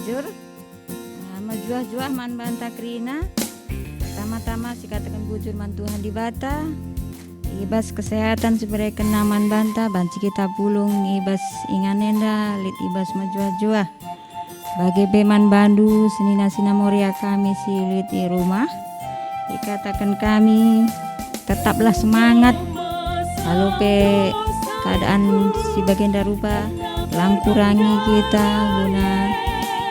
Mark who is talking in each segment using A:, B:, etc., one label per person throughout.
A: bujur majuah-juah man banta krina. Tama-tama si katakan bujur man Tuhan di bata. Ibas kesehatan supaya kena man banta banci kita pulung ibas inganenda lit ibas majuah-juah. Bagi beman bandu senina sinamoria kami si lit di rumah. Dikatakan kami tetaplah semangat. Lalu pe keadaan si baginda rupa langkurangi kita guna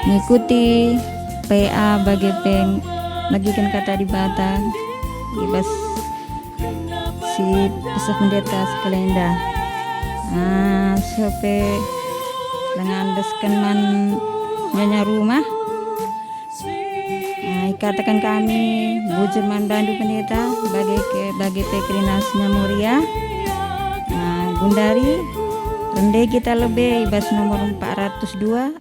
A: mengikuti PA bagi peng bagikan kata di bata ibas si pesah pendeta sekelenda sope dengan desken man nyonya rumah katakan kami bujur man bandu pendeta bagi pekrinasnya muria Gundari rende kita lebih ibas nomor 402.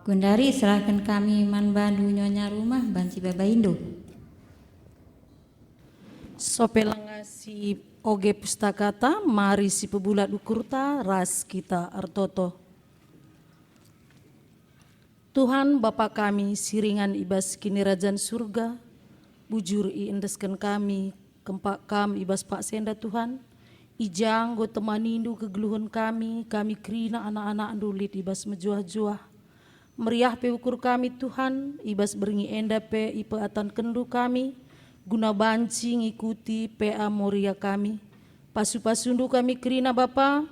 A: Gundari serahkan kami man bandu nyonya rumah banci baba Indo.
B: Sopelanga si oge pustakata mari si pebulat ukurta ras kita artoto. Tuhan Bapa kami siringan ibas kini rajan surga bujur i endeskan kami kempak kam ibas pak senda Tuhan ijang go temanindu kegeluhan kami krina anak-anak dulit ibas mejuah-juah. Meriah pe ukur kami Tuhan, ibas beringi enda pe ipe atan kendu kami, guna banci ngikuti PA moria kami. Pasu-pasundu kami kerina Bapa,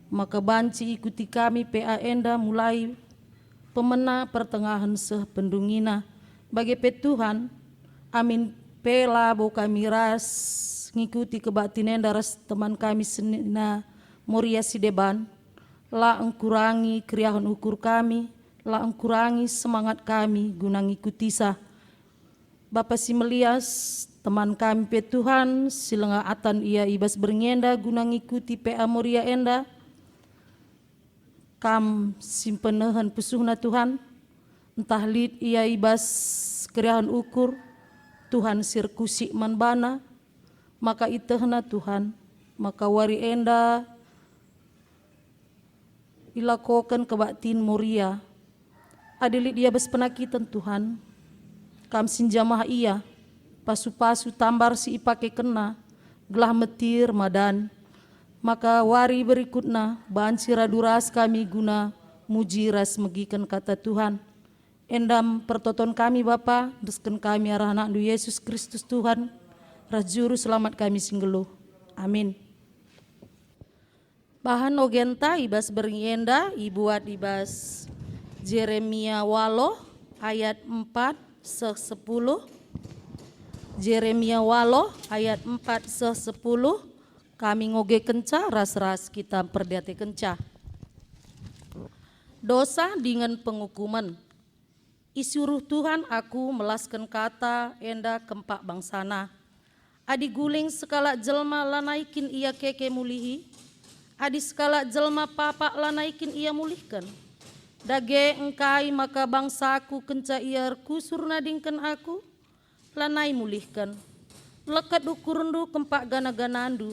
B: maka banci ikuti kami PA enda mulai pemena pertengahan seh pendungina. Bagi pe Tuhan, amin pela bo kami ras ngikuti kebatin enda ras teman kami senina moria si deban, la engkurangi kriahan ukur kami, la engkurangi semangat kami guna ngikuti sah. Bapa si Melias, teman kami pe Tuhan, silenga atan ia ibas berngenda guna ngikuti PA moria enda. Kam simpenehan pesuhna Tuhan, entah lid ia ibas keriahan ukur, Tuhan sirkusi manbana, maka itehna Tuhan, maka wari enda ilakokan kebatin moria. Adilit dia bes penakitan Tuhan, kam sinjamah ia, pasu-pasu tambar si ipake kena, gelah metir madan, maka wari berikutna banci raduras kami guna muji ras megikan kata Tuhan. Endam pertoton kami Bapa, desken kami arah anak Yesus Kristus Tuhan, ras juru selamat kami singgelu. Amin. Bahan ogenta ibas beringienda ibuat ibas Jeremia walo ayat 4-10, Jeremia walo ayat 4-10, kami ngoge kenca ras-ras kita perdate kenca. Dosa dengan penghukuman. Isuruh Tuhan aku melaskan kata enda kempak bangsana. Adi guling sekala jelma lanaikin ia keke mulihi. Adi sekala jelma papa lanaikin ia mulihkan. Dage engkai maka bangsaku kenca ia kusur nadingkan aku. Lanai mulihkan. Lekat ukurundu kempak gana-ganandu.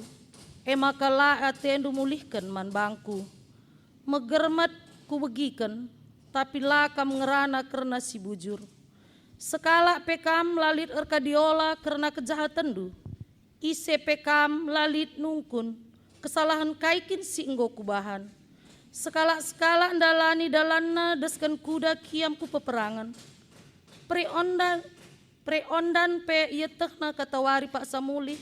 B: Maka la atendu mulihkan man bangku. Megermat ku begikan. Tapi lah kam ngerana karena si bujur. Sekala pekam lalit erkadiola karena kejahatan du. Ise pekam lalit nungkun. Kesalahan kaikin si enggo kubahan. Sekala-sekala ndalani dalana deskan kuda kiam ku peperangan. Preondan pe ietehna katawari pak samuli.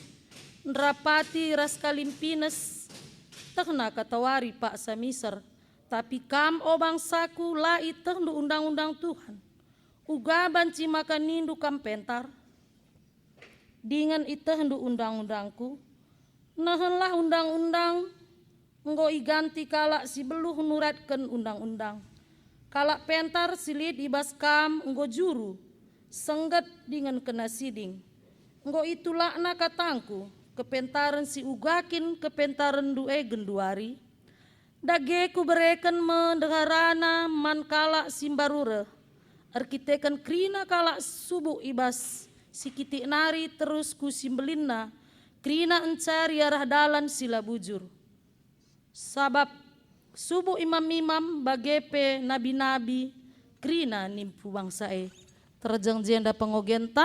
B: Ndrapati ras kalimpines. Tehna katawari pak samiser. Tapi kam o bangsaku la iteh ndu undang-undang Tuhan. Uga banci makan nindu kam pentar. Dengan iteh ndu undang-undangku. Nahenlah undang-undang. Enggo iganti kalak si beluh nuratkan undang-undang. Kalak pentar silit ibas kam enggo juru. Sengget dengan kena siding. Enggo itulah na katangku. Kepentaran si ugakin kepentaran due genduari. Dage ku bereken mendengarana man kalak simbarure. Arkitekan krina kalak subuh ibas. Sikiti nari terus ku simbelinna. Krina encari arah dalan sila bujur. Sabab subuh imam-imam bagepe nabi-nabi. Krina nimpu bangsae. Terjang jenda pengogenta.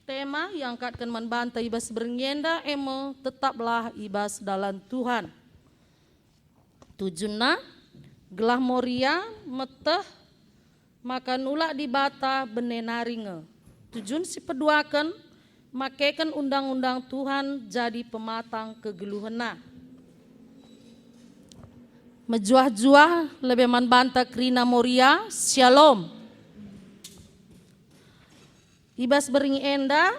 B: Tema yang angkatkan man banta ibas bernyenda emo tetaplah ibas dalam Tuhan. Tujuna gelah moria meteh maka nulak di bata benenaringe. Tujun si peduakan makekan undang-undang Tuhan jadi pematang kegeluhena. Mejuah-juah lebih man banta krina moria shalom. Ibas beringi enda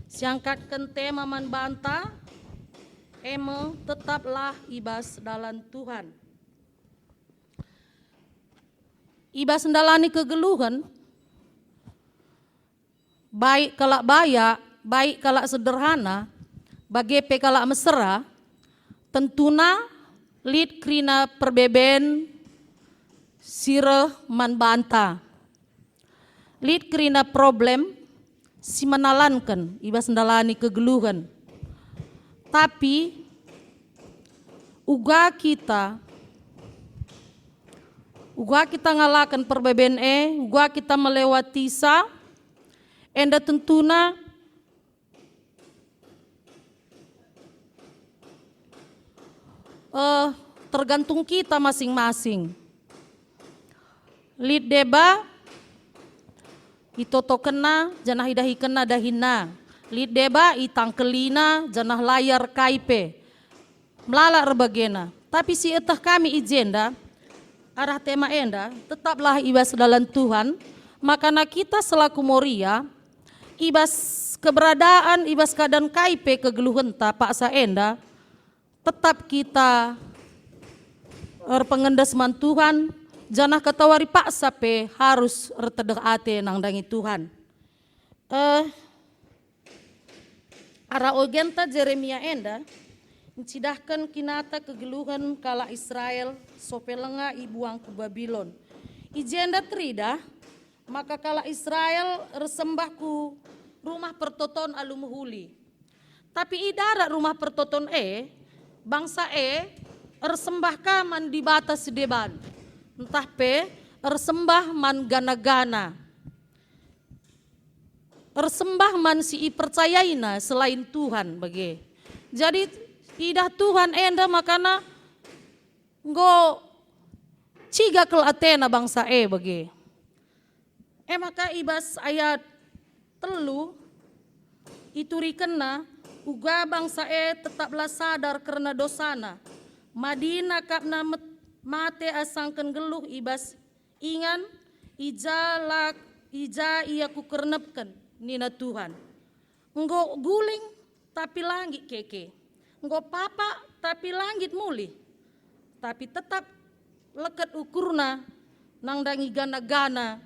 B: siangkatkan tema man banta emo tetaplah ibas dalam Tuhan. Ibas ndalani kegeluhan, baik kalak baya, baik kalak sederhana, bagepe kalak mesra, tentuna lid krina perbeben sireh man banta. Lid krina problem si menalankan ibas ndalani kegeluhan. Tapi uga kita ngalakan perbeben uga kita melewati sa, enda tentuna tergantung kita masing-masing. Lid deba itoto kena janah idahi kena dahina. Lid deba itang kelina janah layar kaipe. Melala rebagena. Tapi si etah kami ijenda arah tema enda tetaplah ibas dalam Tuhan. Makana kita selaku moria ibas keberadaan ibas keadaan kaipe kegeluhenta paksa enda tetap kita pengendas man Tuhan janah katawari paksa pe harus retedeh ate nang dangi Tuhan. Ara ogenta Jeremia enda mencidahkan kinata kegeluhan kala Israel sopelenga ibuang ke Babylon. Ijenda trida maka kala Israel resembahku rumah pertoton alumuhuli. Tapi idara rumah pertoton bangsa resembah man di batas deban. Entah pe resembah man gana-gana. Resembah man si percayaina selain Tuhan bagi. Jadi idah Tuhan enda makana nggo ciga kel atena bangsa bagi. Maka ibas ayat telu ituri kena uga bangsa tetaplah sadar karena dosana. Madina kapna mate asangkan geluh ibas ingan ija ia kukernepkan nina Tuhan. Enggo guling tapi langit keke. Enggo papa tapi langit muli. Tapi tetap lekat ukurna nang dangi gana-gana.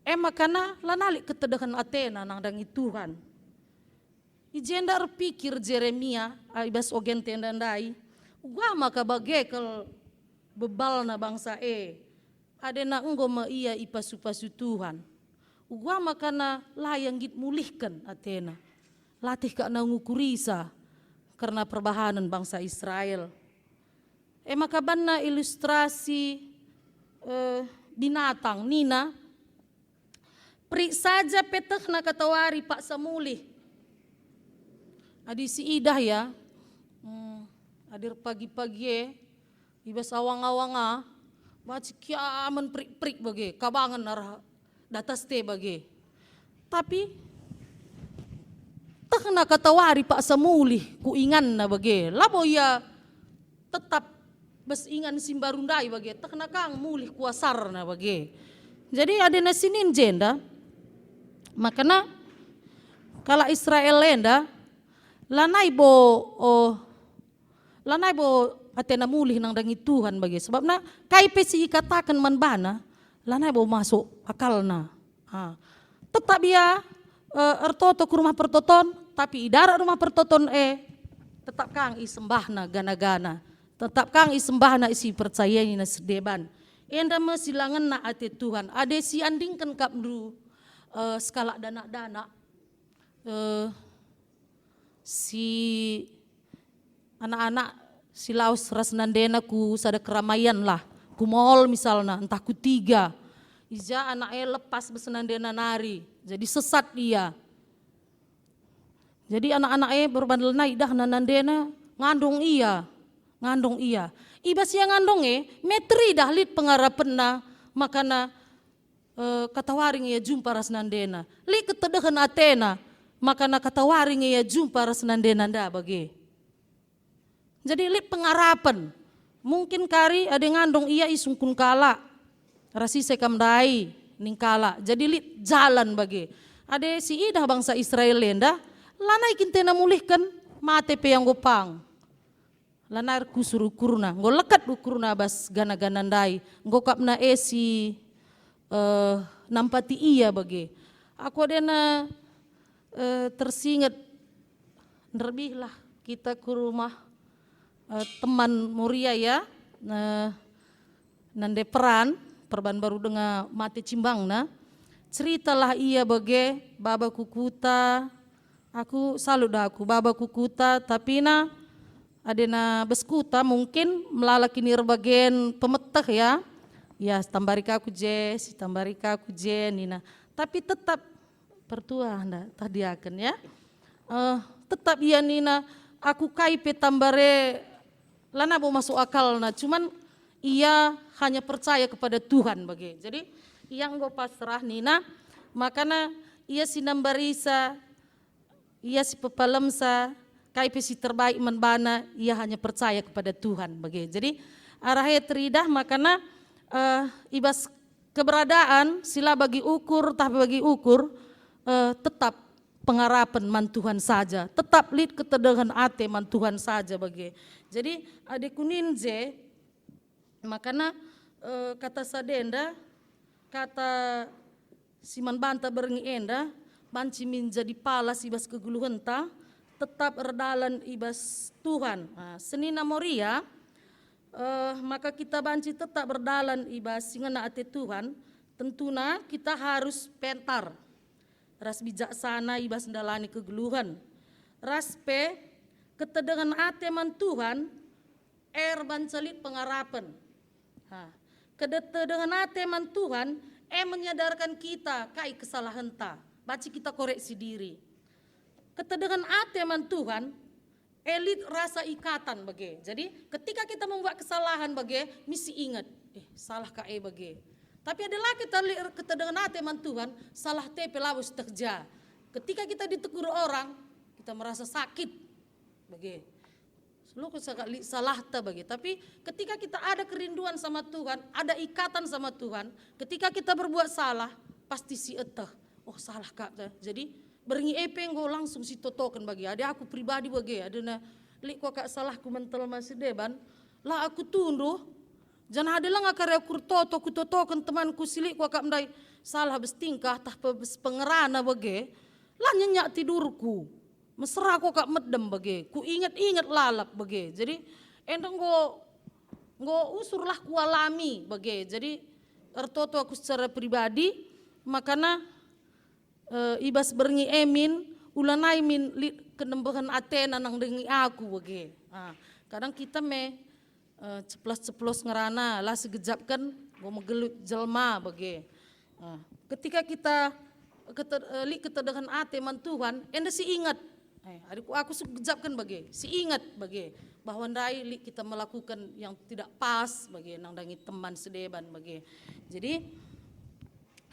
B: Makana lanalik ketedahan Atena nang dangi Tuhan. Ijenda pikir Jeremia ibas ogen tendandai. Gua maka bagekel bebal na bangsa adena enggo ma iya ipasu-pasu Tuhan. Gua makana layang git mulihkan Atena. Latih ka na ngukurisa karena perbahanan bangsa Israel. Maka banna ilustrasi binatang nina. Pri saja peteh na katawari Pak Samuli. Adi si idah ya. Adir pagi-pagi ibas awang-awanga. Baci kiaman prik-prik bagi. Kabangan arah datas te bagi. Tapi tak na katawari Pak Samuli ku ingan na bagi. Labo ya tetap bas ingan simbarundai bagi. Tak na kang mulih kuasar na bagi. Jadi ada na sinin jenda. Makanya kalau Israel lenda lanai bo Atena mulih nang dangi Tuhan bagi sebab na kai pesi katakan manbana lanai bo masuk akalna. Tetap ya ertoto ke rumah pertoton tapi idara rumah pertoton tetap kang isembahna gana-gana. Tetap kang isembahna isi percayai na sedeban. Enda mesilangan na ate Tuhan. Ade si andingkan kapdu skala dana-dana si anak-anak si laus rasnandena ku sada keramaian lah ku mall misalnya entah ku 3 ija anak lepas besenandena nari jadi sesat dia jadi anak-anak berbandel naik dah nanandena ngandung iya ibas yang ngandung metri dah lit pengarapenna makana katawaring ia jumpa rasnandena. Li ketedahan Atena, makana katawaring ia jumpa rasnandena nda bagi. Jadi li pengarapan. Mungkin kari ada ngandong ia isungkun kala. Rasi sekamdai ning kala. Jadi li jalan bagi. Ada si idah bangsa Israel lenda, lanai kintena mulihkan mate pe yang gopang. Lanar kusur ukurna, ngo lekat ukurna bas gana-ganandai. Ngo kapna si nampati iya bagi. Aku adena tersingat lebih lah kita ke rumah teman Moria ya nande perban baru dengan mati cimbang na ceritalah ia bagi baba kukuta aku salut aku baba kukuta tapi na adena beskuta mungkin melalaki nirbagen pemetah ya tambarika aku je nina tapi tetap pertua anda tadi akan ya tetap ya nina aku kaipe tambare lana mau masuk akal na cuman ia hanya percaya kepada Tuhan bagi jadi yang gue pasrah nina makana ia sinambarisa ia si pepalemsa kaipe si terbaik menbana ia hanya percaya kepada Tuhan bagi jadi arahnya teridah makana ibas keberadaan sila bagi ukur tapi bagi ukur tetap pengarapan man Tuhan saja tetap lid ketedahan ate man Tuhan saja bagi jadi adik kuninje makana kata sadenda kata siman banta berengi enda banci menjadi palas ibas keguluhenta tetap erdalan ibas Tuhan senina Moria maka kita banci tetap berdalan ibas singana ate Tuhan tentuna kita harus pentar ras bijaksana ibas ndalani kegeluhan raspe ketedengan ate man Tuhan bancalit pengarapan ketedengan ate man Tuhan menyadarkan kita kai kesalahan ta baci kita koreksi diri ketedengan ate man Tuhan elit rasa ikatan bagi. Jadi ketika kita membuat kesalahan bagi, mesti ingat, salah kae bagi. Tapi adalah kita ketedengan hati man Tuhan, salah te pelawus terja. Ketika kita ditegur orang, kita merasa sakit bagi. Lu sekali salah ta bagi. Tapi ketika kita ada kerinduan sama Tuhan, ada ikatan sama Tuhan, ketika kita berbuat salah, pasti si etah. Oh salah kak. Jadi beringi epeng go langsung si totokan bagi. Ada aku pribadi bagi. Ada na lik kok kak salah ku mental masih deban. Lah aku tunduh. Jangan ada lah ngakare aku totokan temanku silik kok kak mendai salah bestingkah tah pengerana bagi. Lah nyenyak tidurku. Mesra kok kak medem bagi. Ku ingat lalap bagi. Jadi endang go usurlah ku alami bagi. Jadi ertoto aku secara pribadi makana ibas berngi emin ulanai min kenembahan Athena nang dengi aku bagi. Kadang kita ceplos ngerana lah segejap kan go megelut jelma bagi. Ketika kita ketedahan man Tuhan, enda si ingat. Aku segejapkan bagi, si ingat bagi bahwa ndai kita melakukan yang tidak pas bagi nang dangi teman sedeban bagi. Jadi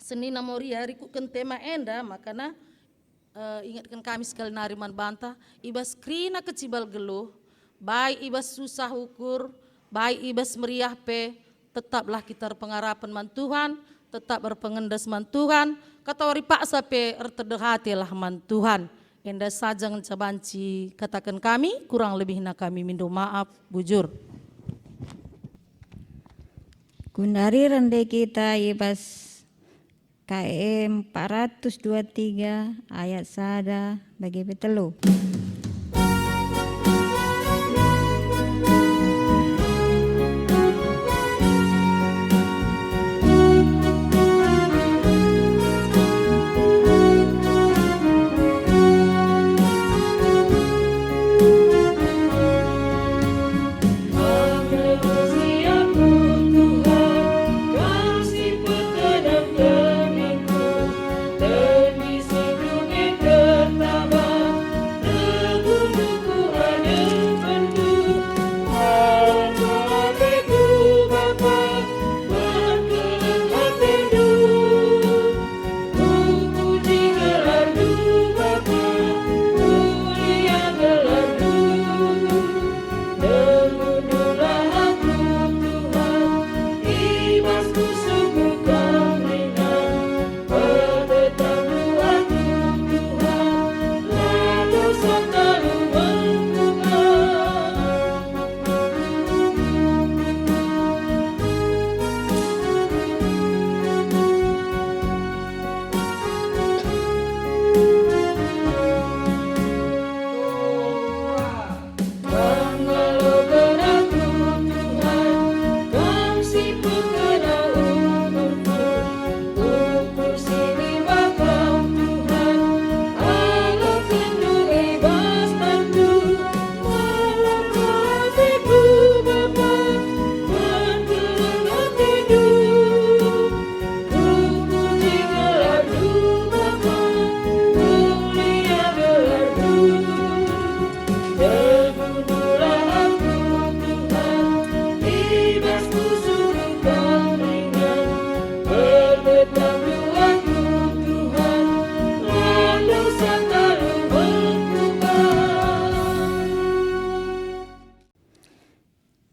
B: seni namoria rikukan tema enda makana ingatkan kami sekali nariman banta ibas krina kecibal geluh, baik ibas susah ukur, baik ibas meriah pe, tetaplah kita pengarapan man Tuhan, tetap berpengendas man Tuhan, kata wari paksa pe ertedehatilah man Tuhan. Enda saja ngecabanci katakan kami, kurang lebih nak kami minta maaf, bujur.
A: Gundari rende kita ibas KM 423 ayat sada bagi petelu.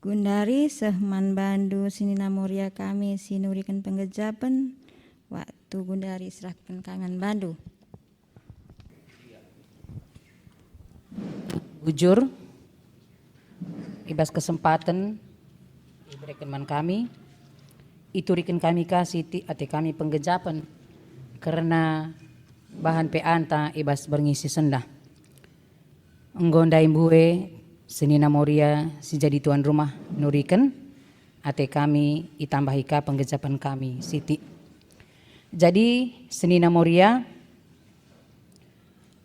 A: Gundari sehman bandu sini namoria kami sinurikan penggejapan waktu Gundari serahkan kangen bandu.
C: Bujur, ibas kesempatan diberikan man kami, iturikan kami kasih ati kami penggejapan karena bahan peanta ibas berngisi sendah. Enggondai bue seni namoria si jadi tuan rumah nurikan ate kami itambah ika penggejapan kami siti. Jadi seni namoria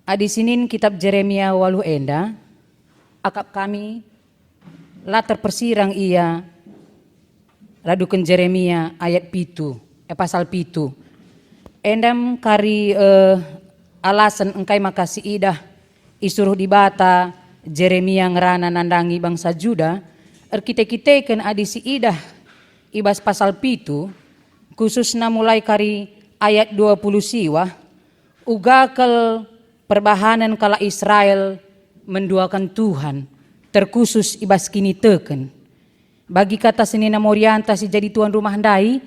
C: adi sinin kitab Jeremia walu enda akap kami la terpersirang ia radukan Jeremia ayat pasal pitu endam kari alasan engkai makasih idah isuruh dibata Jeremia ngerana nandangi bangsa Juda erkite-kiteken adi si idah ibas pasal pitu khususna mulai kari ayat 20 siwa ugakel perbahanan kala Israel menduakan Tuhan terkhusus ibas kini teken. Bagi kata Senina Morianta si jadi tuan rumah ndai,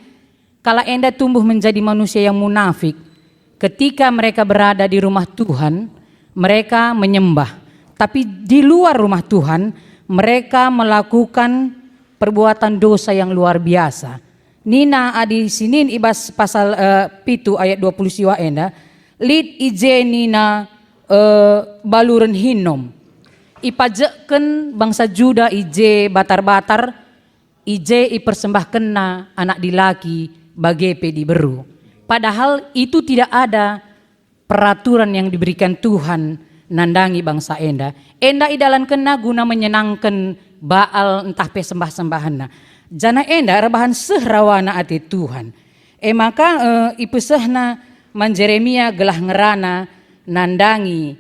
C: kala enda tumbuh menjadi manusia yang munafik, ketika mereka berada di rumah Tuhan, mereka menyembah. Tapi di luar rumah Tuhan, mereka melakukan perbuatan dosa yang luar biasa. Nina adi sinin ibas pasal pitu ayat 20 siwa enda, lid ije nina baluren hinom. Ipajeken bangsa Juda ije batar-batar, ije ipersembahkan na anak dilaki bagepe diberu. Padahal itu tidak ada peraturan yang diberikan Tuhan nandangi bangsa enda. Enda idalan kena guna menyenangkan Baal entah pe sembah-sembahan. Jana enda rebahan sehrawana ati Tuhan. Maka ipesehna man Jeremia gelah ngerana nandangi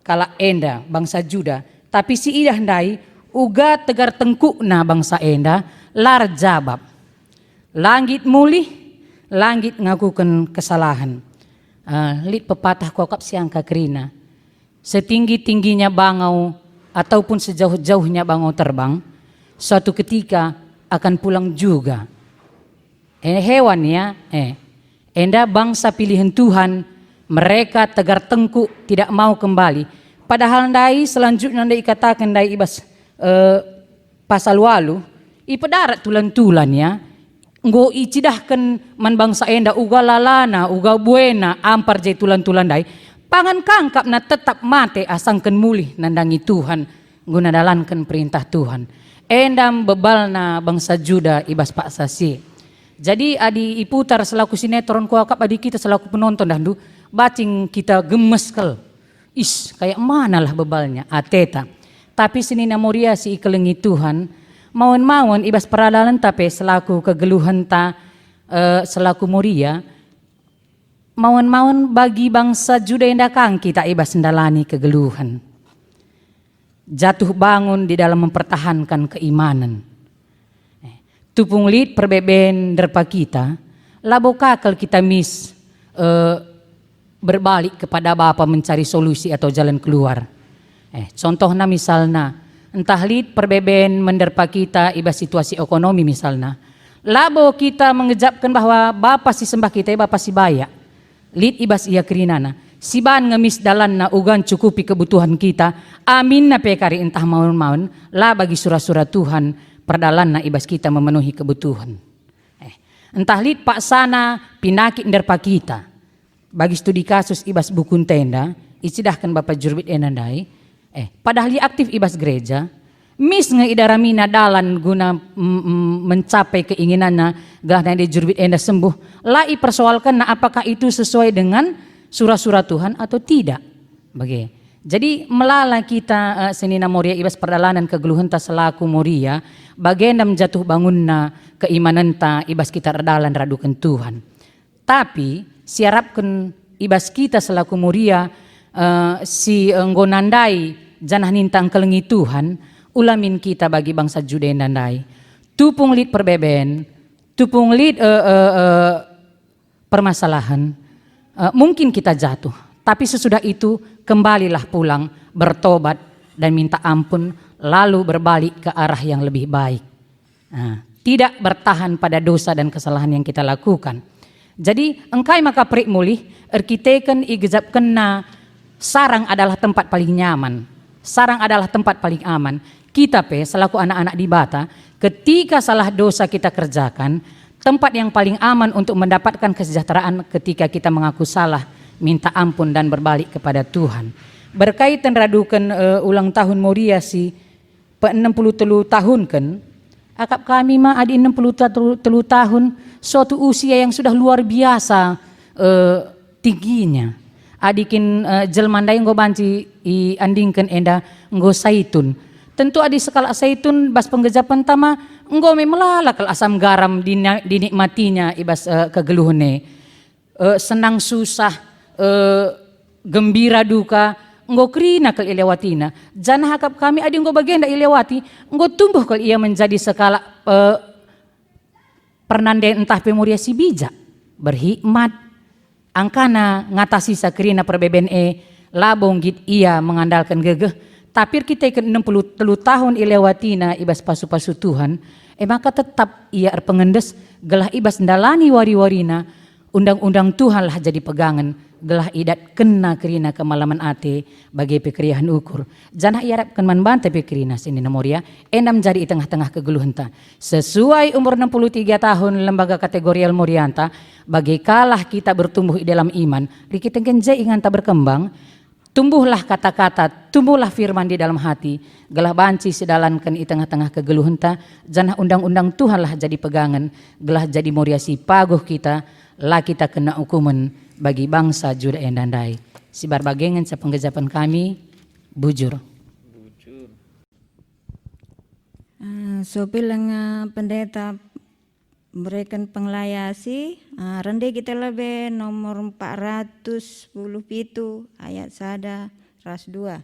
C: kala enda bangsa Juda. Tapi si idah ndai uga tegar tengkukna bangsa enda lar jabab. Langit mulih, langit ngakukan kesalahan. Lit pepatah kokap siang kakrina. Setinggi-tingginya bangau ataupun sejauh-jauhnya bangau terbang, suatu ketika akan pulang juga. Hewan ya, enda bangsa pilihan Tuhan, mereka tegar tengkuk tidak mau kembali. Padahal ndai selanjutnya ndai katakan ndai ibas pasal walu, ipedarat tulan-tulan ya, nggo icidahkan man bangsa enda uga lalana, uga buena, ampar jai tulan-tulan ndai, pangan kangkap na tetap mate asangken mulih nandangi Tuhan, guna dalankan perintah Tuhan. Endam bebalna bangsa Juda ibas Pak Sasi. Jadi adi iputar selaku sinetron kuakap adi kita selaku penonton dahdu, bacing kita gemeskel. Kayak manalah bebalnya, ateta. Tapi Senina Moria si ikelengi Tuhan, mawon-mawon ibas peradalan tapi selaku kegeluhan ta selaku Moria, mawon-mawon bagi bangsa Juda endakang kita ibas ndalani kegeluhan. Jatuh bangun di dalam mempertahankan keimanan. Tupung lid perbeben derpa kita, labo kakal kita berbalik kepada Bapa mencari solusi atau jalan keluar. Contohnya misalnya, entah lid perbeben menderpa kita ibas situasi ekonomi misalnya. Labo kita mengejapkan bahwa Bapa si sembah kita, Bapa si baya. Lid ibas ia kerinana. Si ban ngemis dalan na ugan cukupi kebutuhan kita. Amin na pekari entah maun-maun. La bagi surah-surah Tuhan perdalan na ibas kita memenuhi kebutuhan. Entah lid pak sana pinakit derpa kita. Bagi studi kasus ibas bukun tenda, icidahkan Bapak Jurbit enandai. Padahal dia aktif ibas gereja, mis ngeidaramina dalan guna mencapai keinginannya, gah di Jurbit enda sembuh. Lai persoalkan na apakah itu sesuai dengan surah-surah Tuhan atau tidak. Jadi melala kita Senina Moria ibas perdalanan kegeluhan ta selaku Moria, bagenda menjatuh bangunna keimanan ta ibas kita redalan radukan Tuhan. Tapi siarapkan ibas kita selaku Moria si nggonandai janah nintang kelengi Tuhan, ulamin kita bagi bangsa Juda nandai. Tupung lid perbeben, tupung lid permasalahan, mungkin kita jatuh, tapi sesudah itu kembalilah pulang, bertobat dan minta ampun, lalu berbalik ke arah yang lebih baik. Tidak bertahan pada dosa dan kesalahan yang kita lakukan. Jadi engkai maka perik mulih, erkiteken igezap kena, sarang adalah tempat paling nyaman. Sarang adalah tempat paling aman. Kita selaku anak-anak di Bata, ketika salah dosa kita kerjakan, tempat yang paling aman untuk mendapatkan kesejahteraan ketika kita mengaku salah, minta ampun dan berbalik kepada Tuhan. Berkaitan radukan ulang tahun Moria si 63 tahun kan, akap kami mah adi 63 tahun, suatu usia yang sudah luar biasa tingginya. Adikin jelmandai nggo banci i andingkan enda nggo saitun. Tentu adi sekala saitun bas penggejapan tama nggo memelala kal asam garam dinikmatinya ibas kegeluhane. Senang susah, gembira duka, nggo krina kal ilewatina. Janah hakap kami adi nggo bagenda ilewati, nggo tumbuh kal ia menjadi sekala pernande entah pemuria si bijak, berhikmat, angkana ngatasi sakrina perbeben labong git ia mengandalkan gegeh, Tapi kita ke 60 tahun ilewatina ibas pasu-pasu Tuhan, maka tetap ia pengendes gelah ibas ndalani wari-warina, undang-undang Tuhan lah jadi pegangan, gelah idat kena kerina kemalaman ate bagi pekeriahan ukur. Janah iarapkan manbanta pekerina sini namoria, enam jadi di tengah-tengah kegeluhenta. Sesuai umur 63 tahun lembaga kategorial Morianta, bagi kalah kita bertumbuh di dalam iman, kita kenjai ingan tak berkembang, tumbuhlah kata-kata, tumbuhlah firman di dalam hati, gelah banci sedalankan di tengah-tengah kegeluhenta, janah undang-undang Tuhan lah jadi pegangan, gelah jadi moriasi paguh kita, lah kita kena hukuman bagi bangsa Juda Endandai. Sibar bagengan sa penggejapan kami, bujur.
A: So bilang pendeta berikan penglayasi, rendah kita lebih nomor 410 pitu ayat sada ras 2.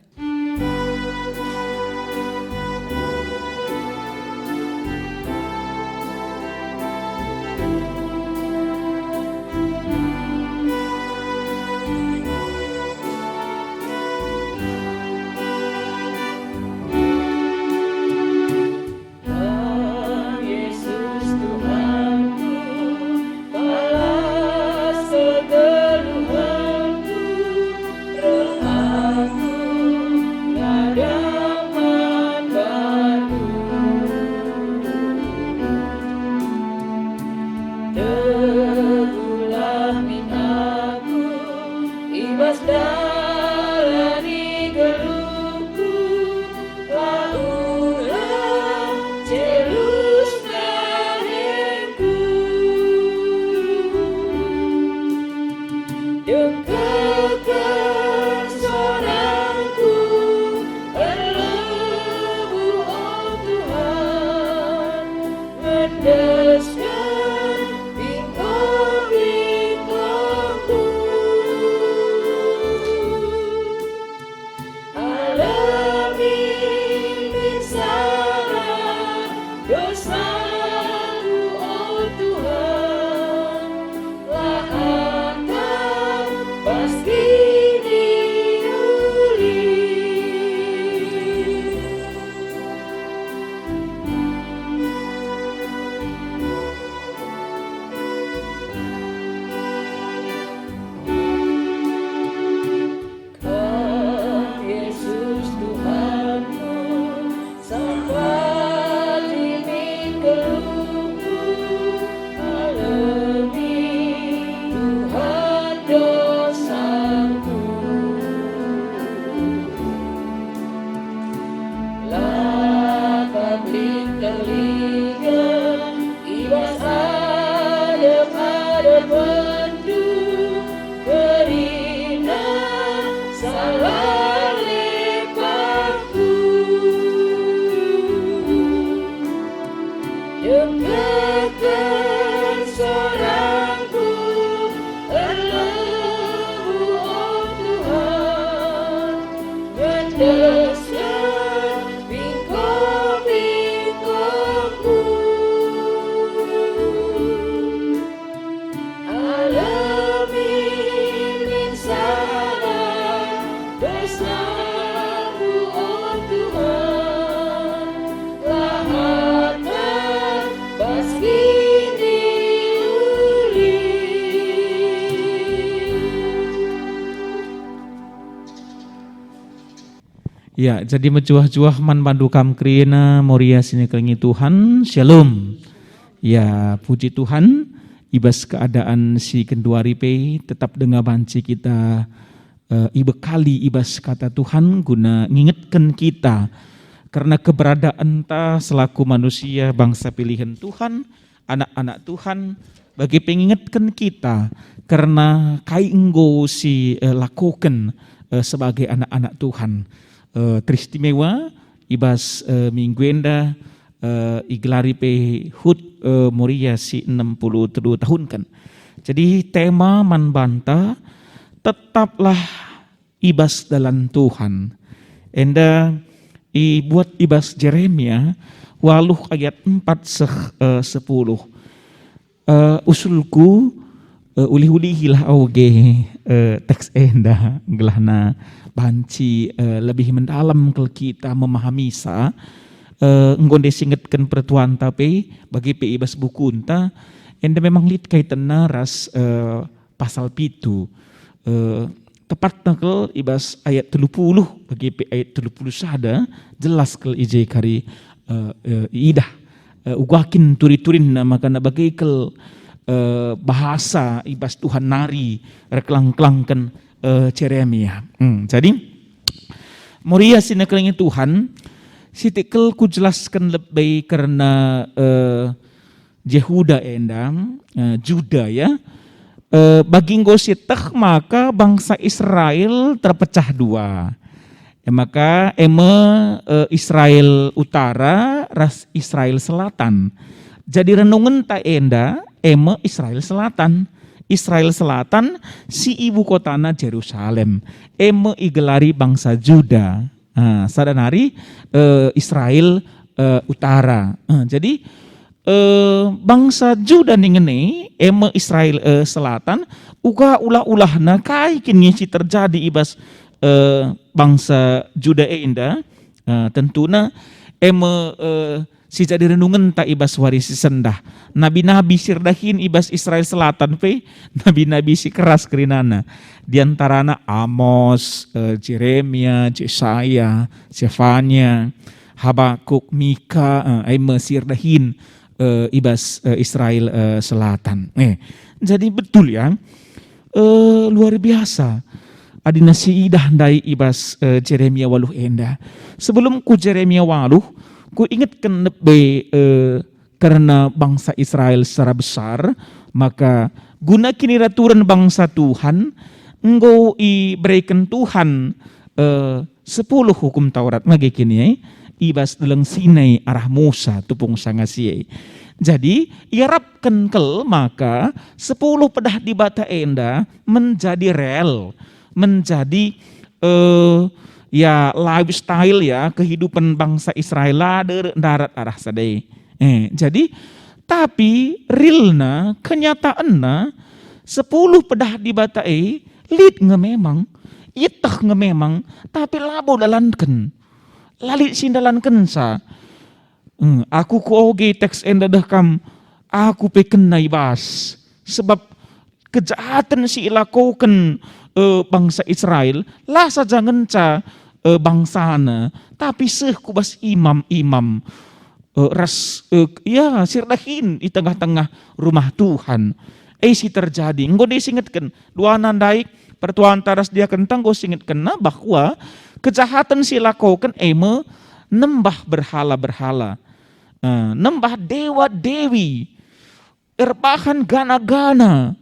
D: Ya, jadi menjuah-juah man bandu kam krina moria sini kelingi Tuhan, shalom. Ya, puji Tuhan, ibas keadaan si kendua ripe tetap dengar banci kita ibekali ibas kata Tuhan guna ngingetkan kita karena keberadaan ta selaku manusia bangsa pilihan Tuhan, anak-anak Tuhan bagi pengingatkan kita karena kainggo si lakukan sebagai anak-anak Tuhan. Teristimewa ibas minggu enda iglari pe hut moria si 63 tahun kan. Jadi tema manbanta tetaplah ibas dalam Tuhan. Enda buat ibas Jeremia waluh ayat 4:10. Usulku ulih-ulihilah auge teks enda gelahna banci lebih mendalam ke kita memahami sa nggonde singetkan pertuan tapi bagi pi ibas buku unta enda memang lit kaitanna ras pasal pitu tepat nakel ibas ayat 30 bagi pi ayat 30 sada jelas kel ije kari idah ugakin turi-turin maka bagi kel bahasa ibas Tuhan nari reklang-klangkan Jeremia. Jadi Moria sinekelingi Tuhan sitikel ku jelaskan lebih karena Yehuda endang Juda ya bagi ngositah maka bangsa Israel terpecah dua. Maka Israel Utara ras Israel Selatan. Jadi renungan ta enda Israel Selatan. Israel Selatan si ibu kotana Jerusalem. Igelari bangsa Juda. Sadanari Israel Utara. Jadi bangsa Juda ningene Israel Selatan uga ulah-ulahna kai kini si terjadi ibas bangsa Juda enda tentuna si jadi renungan tak ibas warisi sendah. Nabi-nabi sirdahin ibas Israel Selatan pe, nabi-nabi si keras kerinana. Di antarana Amos, Jeremia, Yesaya, Zefania, Habakuk, Mika, sirdahin ibas Israel Selatan. Jadi betul ya, luar biasa. Adina si idah dai ibas Jeremia waluh enda. Sebelum ku Jeremia waluh, ku ingatkan karena bangsa Israel secara besar, maka guna kini raturan bangsa Tuhan, engkau berikan Tuhan 10 hukum Taurat magi kini ibas dalam Sinai arah Musa tupung sangasiai. Jadi iarapkan kel maka 10 pedah di bata enda menjadi real, menjadi ya lifestyle ya kehidupan bangsa Israel darat arah sadai. Jadi tapi realna kenyataanna 10 pedah di batai lid memang itah memang tapi labo dalanken lalit sindalanken sa aku ku oge teks enda kam aku peken naibas sebab kejahatan si ilakoken bangsa Israel lah saja ngenca bangsana tapi kubas imam-imam ya sirdahin di tengah-tengah rumah Tuhan si terjadi engko disingetkan dua nandai pertuan taras dia kentang go singetkan bahwa kejahatan si lakokan nembah berhala-berhala nembah dewa-dewi erbahan gana-gana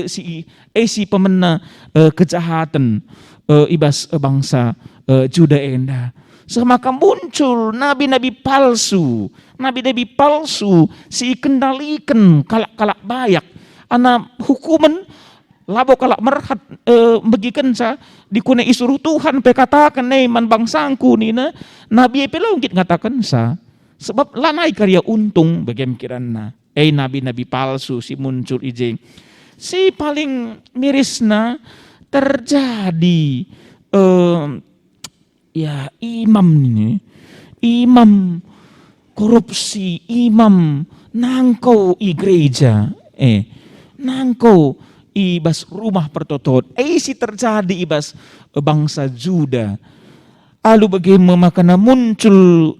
D: si pemena kejahatan ibas bangsa Juda enda. Semaka muncul nabi-nabi palsu si kendalikan kalak-kalak bayak. Ana hukuman labo kalak merhat bagikan sa dikune isuruh Tuhan pekatakan man bangsangku nina nabi pelongkit ngatakan sa sebab lanai karya untung bagaimana kirana nabi-nabi palsu si muncul ije si paling mirisna terjadi ya imam korupsi, imam nangkau i gereja, nangkau ibas rumah pertotot, si terjadi ibas bangsa Juda. Lalu bagaimana makana muncul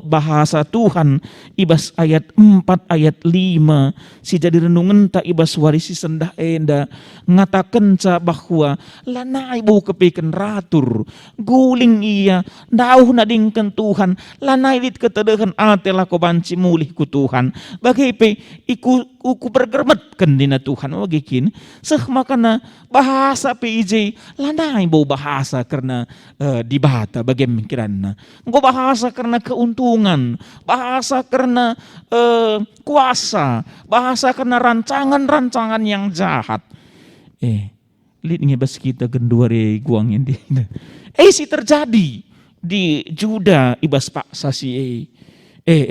D: bahasa Tuhan ibas ayat 4 ayat 5 si jadi renungan ta ibas warisi sendah enda ngatakan ca bahwa lanai bau kepiken ratur guling iya dauh nadingkan Tuhan lanai lit ketedehan atela ko banci mulih ku Tuhan bagaimana iku bergermetkan dina Tuhan bagikin seh makana bahasa PIJ lanai bau bahasa karena dibata bagaimana kirana engko bahasa karena keuntungan bahasa karena kuasa bahasa karena rancangan-rancangan yang jahat lihat ngebas kita genduare guang ini si terjadi di Juda ibas pak sasi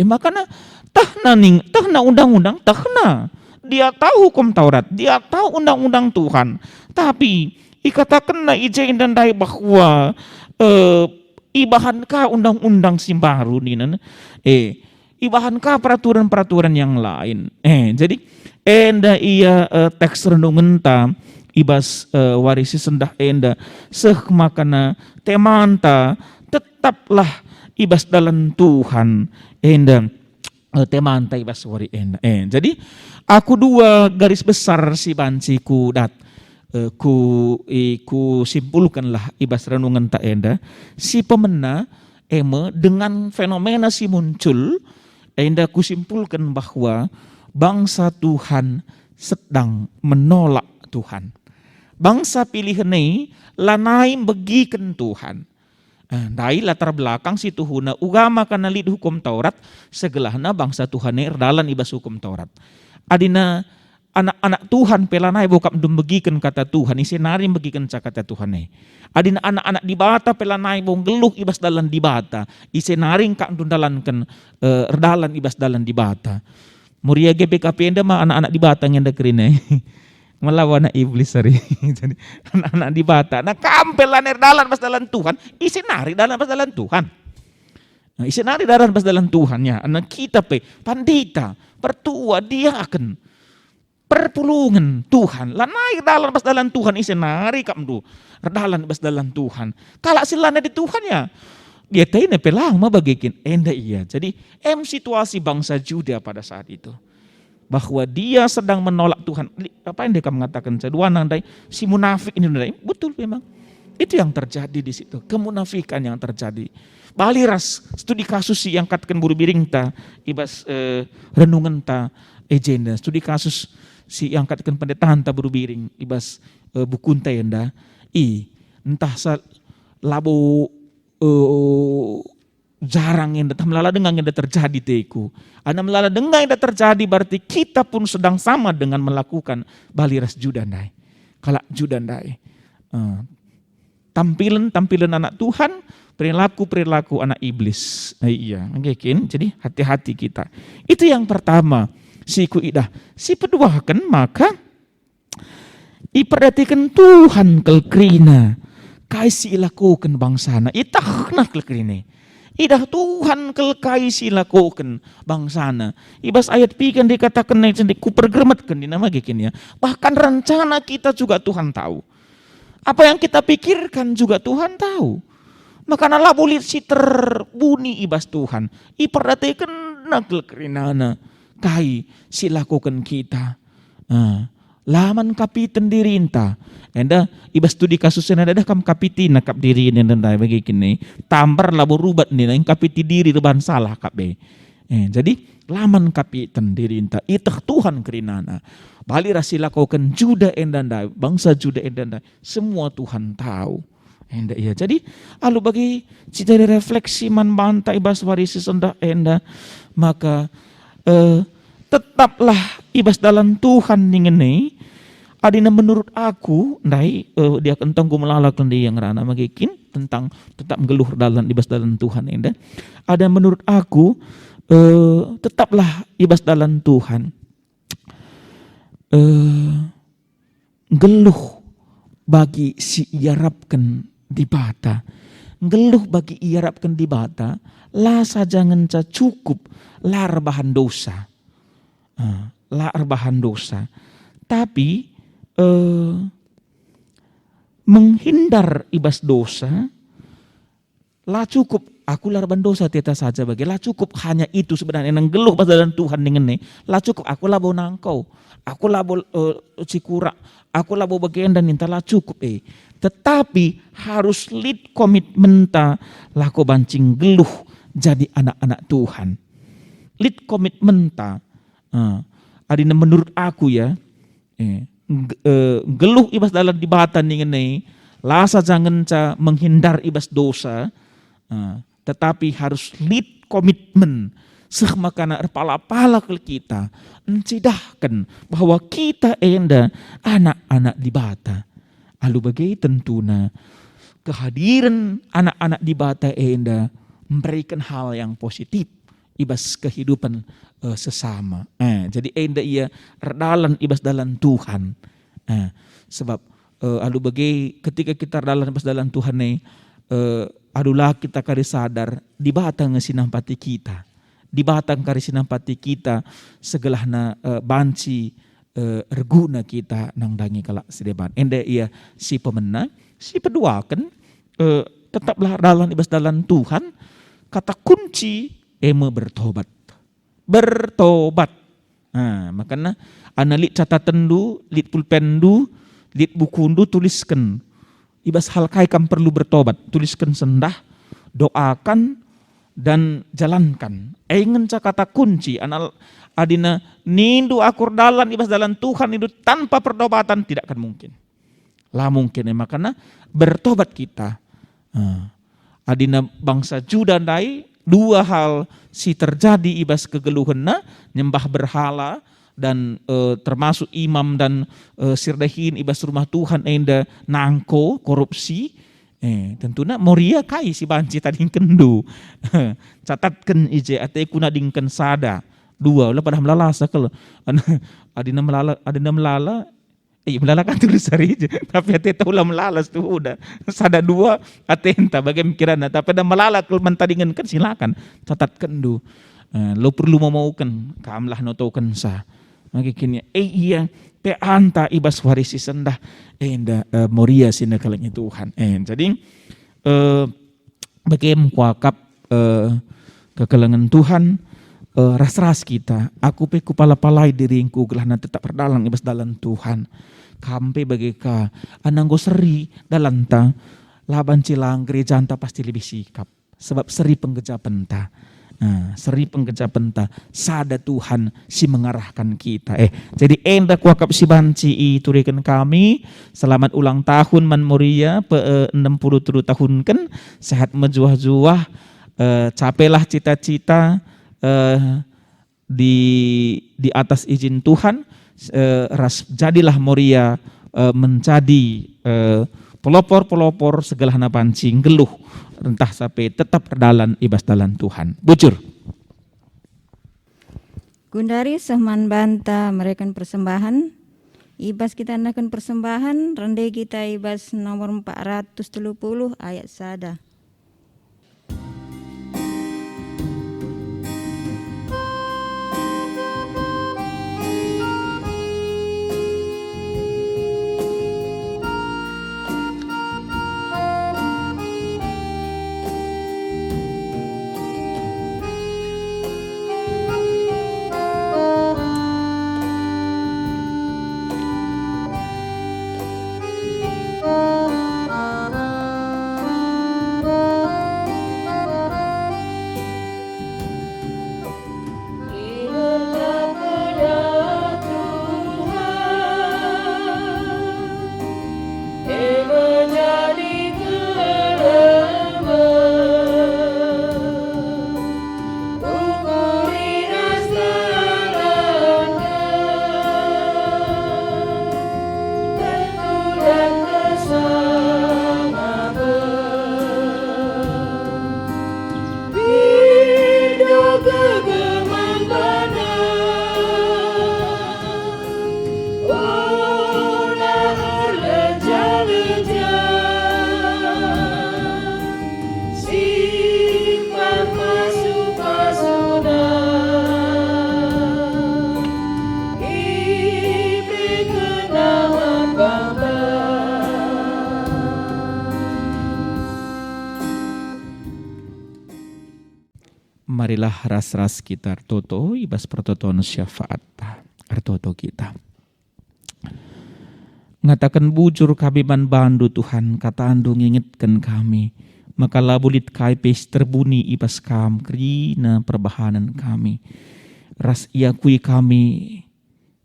D: makana tahna undang-undang tahna dia tahu hukum Taurat, dia tahu undang-undang Tuhan. Tapi ikatakan na ijain dan dai bahwa ibahankah undang-undang si baru ni ibahankah peraturan-peraturan yang lain. Jadi enda iya teks renungan ta ibas warisi sendah enda makana temanta tetaplah ibas dalam Tuhan enda temanta ibas wari enda. Jadi aku dua garis besar si banci ku dat ku simpulkanlah ibas renungan ta enda si pemena dengan fenomena si muncul enda ku simpulkan bahwa bangsa Tuhan sedang menolak Tuhan. Bangsa pilihan ini lanai begikan Tuhan. Dari latar belakang si Tuhuna ugama kana lid hukum Taurat segelahna bangsa Tuhan ini erdalan ibas hukum Taurat. Adina anak-anak Tuhan pelanai bokap dum begikan kata Tuhan isenari begikan kata Tuhan ini. Adina anak-anak di bata pelanai bong geluh ibas dalan di bata isenari kak dum dalankan erdalan ibas dalan di bata. Muria GBKP enda mah anak-anak di bata ngenda kerine. Melawan iblis hari. Jadi anak-anak di bata. Nah kampelan dalan pas dalan Tuhan, isenari dalan pas dalan Tuhan. Nah, isenari dalan pas dalan Tuhan ya. Anak kita pandita, pertua dia akan perpulungan Tuhan. Lanai dalan pas dalan Tuhan isenari kamdu. Dalan pas dalan Tuhan. Kalau silana di Tuhan ya. Dia tahu pelang mah bagikin. Enda iya. Jadi situasi bangsa Juda pada saat itu. Bahwa dia sedang menolak Tuhan. Apa yang dia mengatakan? Dua nandai si munafik ini betul memang. Itu yang terjadi di situ. Kemunafikan yang terjadi. Baliras studi kasus si yang katakan buru biring ta ibas renungan ta agenda. Studi kasus si yang katakan pendetaan ta buru biring ibas bukun ta enda. Entah labo jarang yang datang melala dengan yang terjadi teku. Anda melala dengan yang terjadi berarti kita pun sedang sama dengan melakukan baliras judandai. Kalak judandai. Tampilan anak Tuhan, perilaku anak iblis. Iya, mungkin. Jadi hati-hati kita. Itu yang pertama. Si kuidah. Si kedua kan maka iperhatikan Tuhan kelkrina. Kaisi lakukan bangsana. Itahna kelkrine. Idah Tuhan kelkai silakukan bangsana. Ibas ayat pikan dikatakan ku pergermatkan di nama gikin ya. Bahkan rencana kita juga Tuhan tahu. Apa yang kita pikirkan juga Tuhan tahu. Makanya lah boleh si terbunyi ibas Tuhan. Iperhatikan nagel kerinana. Kai silakukan kita. Laman kapitan diri inta. Enda ibas studi kasusnya ada kam kapiti nakap diri ini dan bagi kini tambar labu rubat nih yang kapiti diri reban salah kape. Jadi laman kapitan diri inta itah Tuhan kerinana. Bali rasila kau kan Juda endanda bangsa Juda endanda semua Tuhan tahu. Enda iya. Jadi alu bagi cita refleksi man banta ibas warisi sendah enda maka tetaplah ibas dalam Tuhan ngene. Adina menurut aku, dia kentong ku melalak lendi yang rana magikin tentang tetap geluh dalam ibas dalam Tuhan enda. Ada menurut aku tetaplah ibas dalam Tuhan. Geluh bagi si iarapkan di bata. Geluh bagi iarapkan di bata. Lah sajangan ca cukup lar bahan dosa. Lar bahan dosa. Tapi menghindar ibas dosa lah cukup aku larban dosa tiata saja bagi lah cukup hanya itu sebenarnya nang geluh pas dalam Tuhan dengan ne lah cukup aku labo nangkau aku labo cikura aku labo bagian dan minta lah cukup tetapi harus lead komitmen ta lah ko bancing geluh jadi anak-anak Tuhan lead komitmen ta adina menurut aku ya geluh ibas dalam dibatan ini lasa jangan ca menghindar ibas dosa tetapi harus lead komitmen makana erpala-pala ke kita encidahkan bahwa kita enda anak-anak di bata alu bagai tentuna kehadiran anak-anak di bata enda memberikan hal yang positif ibas kehidupan sesama. Jadi enda ia erdalan ibas dalam Tuhan. Sebab alu bagi ketika kita erdalan ibas dalam Tuhan adulah kita kari sadar di batang sinampati kita. Di batang kari sinampati kita segelahna banci erguna kita nang dangi kalak sedeban. Enda ia si pemenang, si peduakan tetaplah dalam ibas dalam Tuhan. Kata kunci bertobat. Bertobat. Makanya analit catatan du, lit pulpen du, lit buku du tuliskan. Ibas hal kai kam perlu bertobat. Tuliskan sendah, doakan dan jalankan. Ingin kata kunci anal adina nindu akur dalan ibas dalan Tuhan itu tanpa pertobatan tidak akan mungkin. Lah mungkin makanya bertobat kita. Adina bangsa Juda dai dua hal si terjadi ibas kegeluhanna nyembah berhala dan termasuk imam dan sirdahin ibas rumah Tuhan enda nangko korupsi. Tentunya moria kai si banci tadi kendu. Catatkan ije ate kuna dingken sada. Dua ulah pada melalasa kalau adina melala melala kan tulis hari aja. Tapi ate ulah melalas tuh udah. Sada dua atenta bagaimana kirana tapi ada melala kalau mentadingan kan silakan catatkan du. Lo perlu memaukan kamlah notokan sa. Maka kini iya pe anta ibas warisi sendah enda moria sina kalanya Tuhan. Jadi bagaimana kuakap kekalangan Tuhan ras-ras kita. Aku pe kupala-palai diringku gelahna tetap berdalang ibas dalam Tuhan. Kampe bagika ananggo seri dalanta laban cilang gereja anta pasti lebih sikap. Sebab seri penggejapan ta. Seri penggejapan ta sada Tuhan si mengarahkan kita. Jadi enda kuakap si banci turikan kami selamat ulang tahun Man Moria 63 tahun kan sehat menjuah-juah capailah cita-cita di atas izin Tuhan jadilah Moria menjadi pelopor-pelopor segala pancing geluh entah sampai tetap dalan ibas dalan Tuhan. Bujur.
A: Gundari Sehman Banta mereka persembahan. Ibas kita anakan persembahan rendai kita ibas nomor 430 ayat sada.
D: Marilah ras-ras kita artoto ibas pertoton syafaat artoto kita. Ngatakan bujur kami man bandu Tuhan kata andu ngingetkan kami. Maka labulit kai pes terbuni ibas kam krina perbahanan kami. Ras iakui kami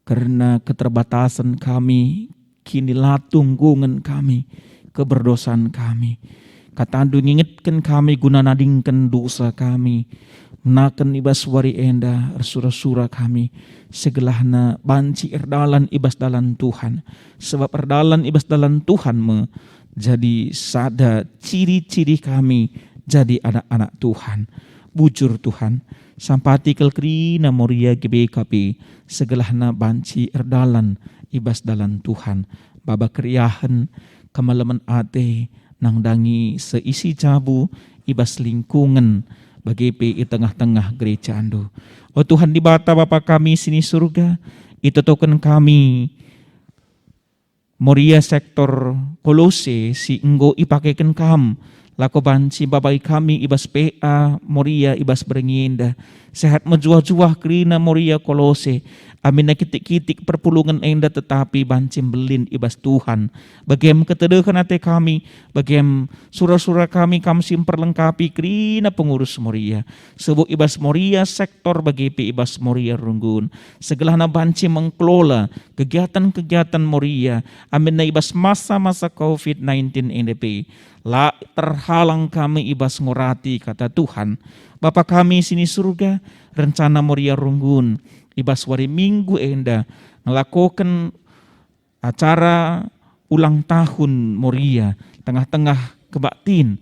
D: karena keterbatasan kami kini latunggungan kami keberdosaan kami. Kata andu ngingetkan kami guna nadingkan dosa kami. Menakan ibas wari enda sura-sura kami segelahna banci erdalan ibas dalan Tuhan. Sebab erdalan ibas dalan Tuhan menjadi sada ciri-ciri kami jadi anak-anak Tuhan. bujur Tuhan. Sampati kelkrina moria GBKP segelahna banci erdalan ibas dalan Tuhan. Baba kriahan kemalaman ate nang dangi seisi cabu ibas lingkungan bagi i tengah-tengah gereja ando. Oh Tuhan di bata Bapa kami sini surga, itu token kami moria sektor Kolose si enggo ipakekan kam lako banci babai kami ibas PA moria ibas berenginda sehat menjuah-juah krina moria Kolose amin na kitik-kitik perpulungan enda tetapi banci belin ibas Tuhan bagem ketedekan ate kami bagem surah-surah kami simperlengkapi krina pengurus moria sebut ibas moria sektor bagi ibas moria runggun segelahna banci mengkelola kegiatan-kegiatan moria amin na ibas masa-masa COVID-19 NDP la terhalang kami ibas ngorati kata Tuhan. Bapa kami sini surga, rencana moria runggun, ibas wari minggu enda, ngelakukan acara ulang tahun moria, tengah-tengah kebaktin,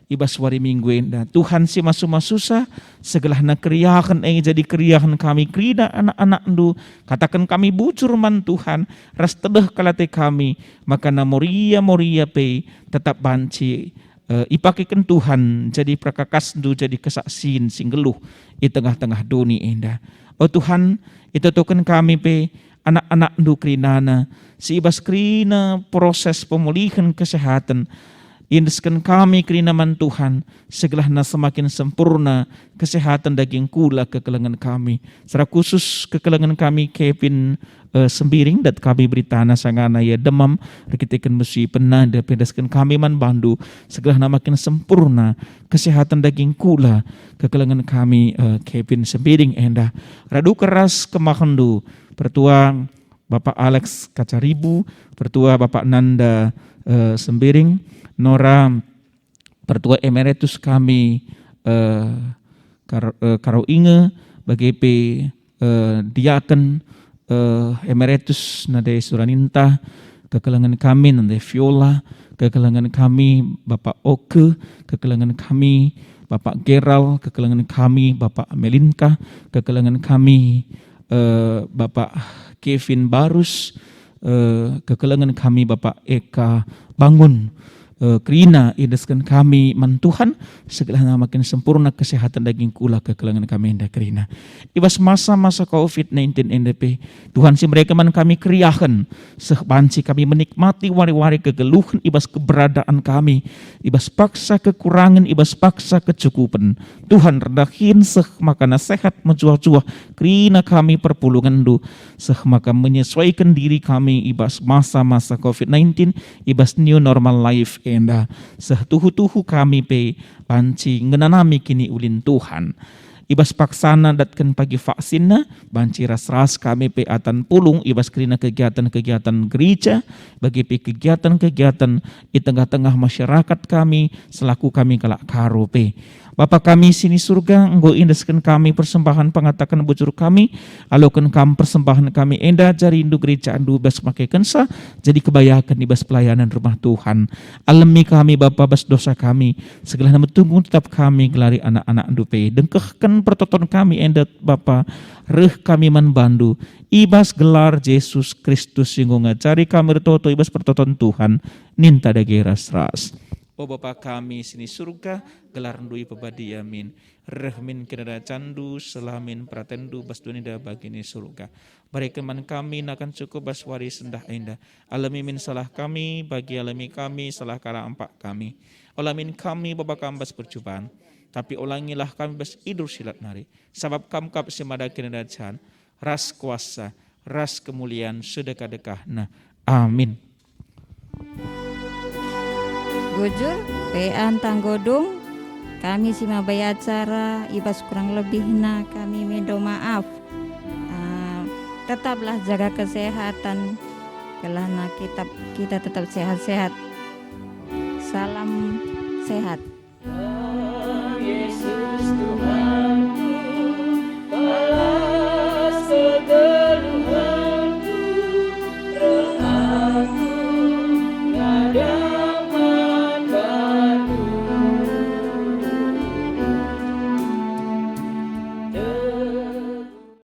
D: ibas wari minggu enda. Tuhan si masu-masusah, segelahna keriahan jadi keriahan kami, krida anak-anak ndu, katakan kami bujur man Tuhan, ras tebeh kalate kami, maka na moria pe tetap banci, ipakikan Tuhan jadi prakakas ndu jadi kesaksian singgeluh di tengah-tengah dunia enda. Oh Tuhan, itu token kami pe anak-anak ndu krinana, si ibas krina proses pemulihan kesehatan, indeskan kami kerinaman Tuhan, segelahna semakin sempurna kesehatan daging kula kekelengan kami. Secara khusus kekelengan kami Kevin Sembiring dat kami beritana sangana ya demam, rekitekan mesti pernah dapedaskan kami man bandu, segelahna makin sempurna kesehatan daging kula kekelengan kami Kevin Sembiring enda. Radu keras kemahandu, pertua Bapak Alex Kacaribu, pertua Bapak Nanda Sembiring, Nora pertua emeritus kami Karo Inge bagi diaken emeritus nade Suraninta, kekelangan kami nade Viola, kekelangan kami Bapak Oke, kekelangan kami Bapak Geral, kekelangan kami Bapak Melinka, kekelangan kami Bapak Kevin Barus, kekelangan kami Bapak Eka Bangun, Krina indeskan kami mantuhan segala makin sempurna kesehatan daging kula kekelangan kami enda Krina. Ibas masa-masa COVID-19 NDP Tuhan si mereka man kami kriahan sebanci kami menikmati wari-wari kegeluhan ibas keberadaan kami ibas paksa kekurangan ibas paksa kecukupan Tuhan redahin makana sehat menjuah-juah Krina kami perpulungan du maka menyesuaikan diri kami ibas masa-masa COVID-19 ibas new normal life enda sehtuhu-tuhu kami pe banci ngenanami kini ulin Tuhan ibas paksana datkan pagi vaksinna banci ras-ras kami pe atan pulung ibas kerina kegiatan-kegiatan gereja bagi pe kegiatan-kegiatan di tengah-tengah masyarakat kami selaku kami kelak karo pe Bapa kami sini surga, engkau indeskan kami persembahan pengatakan bujur kami, alokan kami persembahan kami enda jari indu gereja andu bas makai kensa, jadi kebayakan di bas pelayanan rumah Tuhan. Alami kami Bapa bas dosa kami, segala nama tunggu tetap kami gelari anak-anak andu pe, dengkehkan pertoton kami enda Bapa, reh kami man bandu, ibas gelar Yesus Kristus singgo ngajari kami retoto ibas pertoton Tuhan, ninta dage ras-ras. O Bapa kami sini surga, gelar ndui pebadi amin. Rehmin kirada candu, selamin pratendu bas dunida bagini surga. Barikan kami nakan cukup bas wari sendah indah. Alami min salah kami, bagi alami kami salah kala empak kami. Olamin kami Bapa kambas percobaan. Tapi ulangilah kami bas idur silat nari. Sabab kam kap semada kirada can. Ras kuasa, ras kemuliaan sedekah-dekah. Nah, amin.
A: Gujur, pean tanggodung, kami si mabai acara, ibas kurang lebihna kami minta maaf. Tetaplah jaga kesehatan, kelana kita tetap sehat-sehat. Salam sehat.
C: Yesus.